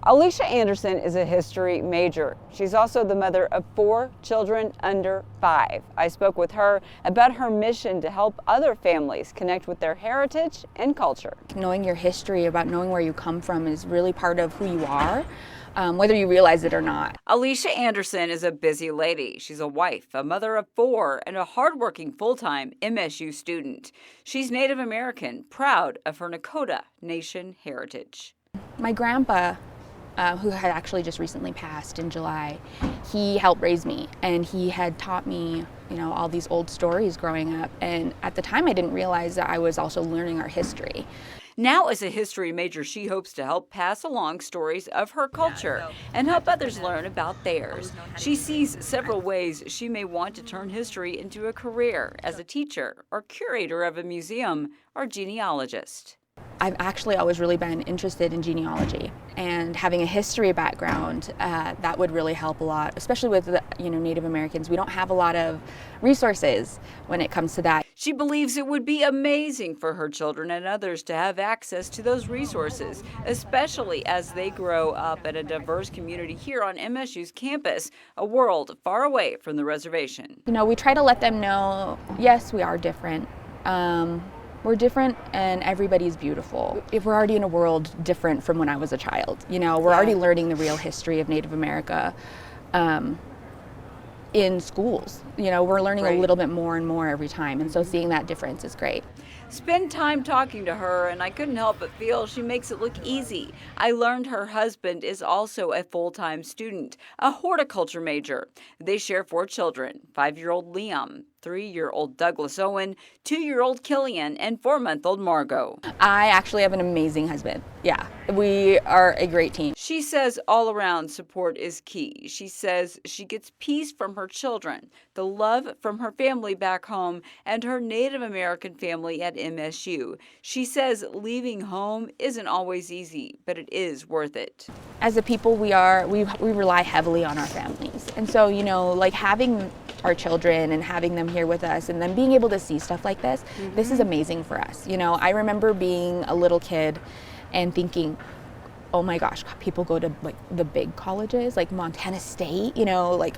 Alicia Andersen is a history major. She's also the mother of 4 children under 5. I spoke with her about her mission to help other families connect with their heritage and culture. Knowing your history, about knowing where you come from, is really part of who you are, whether you realize it or not. Alicia Andersen is a busy lady. She's a wife, a mother of 4, and a hardworking full-time MSU student. She's Native American, proud of her Nakota Nation heritage. My grandpa, who had actually just recently passed in July, he helped raise me, and he had taught me, all these old stories growing up. And at the time, I didn't realize that I was also learning our history. Now, as a history major, she hopes to help pass along stories of her culture and help others learn about theirs. She sees several ways she may want to turn history into a career as a teacher or curator of a museum or genealogist. I've actually always really been interested in genealogy, and having a history background, that would really help a lot, especially with Native Americans. We don't have a lot of resources when it comes to that. She believes it would be amazing for her children and others to have access to those resources, especially as they grow up in a diverse community here on MSU's campus, a world far away from the reservation. We try to let them know, yes, we are different. We're different, and everybody's beautiful. If we're already in a world different from when I was a child, we're already learning the real history of Native America in schools. We're learning a little bit more and more every time, and so seeing that difference is great. Spend time talking to her, and I couldn't help but feel she makes it look easy. I learned her husband is also a full-time student, a horticulture major. They share 4 children, 5-year-old Liam, 3-year-old Douglas Owen, 2-year-old Killian, and 4-month-old Margot. I actually have an amazing husband. Yeah, we are a great team. She says all-around support is key. She says she gets peace from her children, the love from her family back home, and her Native American family at MSU. She says leaving home isn't always easy, but it is worth it. As a people, we rely heavily on our families. And so, having our children and having them here with us and then being able to see stuff like this, this is amazing for us. I remember being a little kid and thinking, oh my gosh, people go to the big colleges, like Montana State,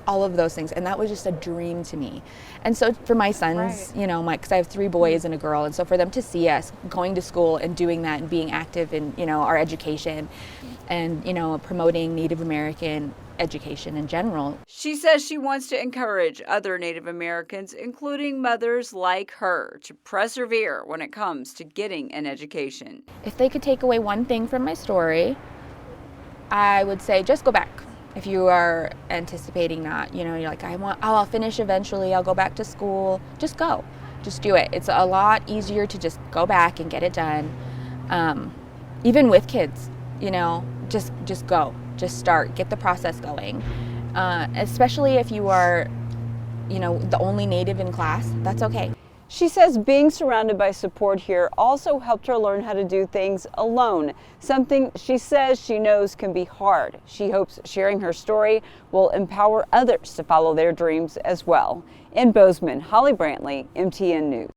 all of those things. And that was just a dream to me. And so for my sons, because I have 3 boys and a girl, and so for them to see us going to school and doing that and being active in, our education and, promoting Native American education in general. She says she wants to encourage other Native Americans, including mothers like her, to persevere when it comes to getting an education. If they could take away one thing from my story, I would say just go back. If you are anticipating that, you're like, I'll finish eventually, I'll go back to school, just go. Just do it. It's a lot easier to just go back and get it done. Even with kids, just go. Just start, get the process going. Especially if you are, the only Native in class, that's okay. She says being surrounded by support here also helped her learn how to do things alone, something she says she knows can be hard. She hopes sharing her story will empower others to follow their dreams as well. In Bozeman, Holly Brantley, MTN News.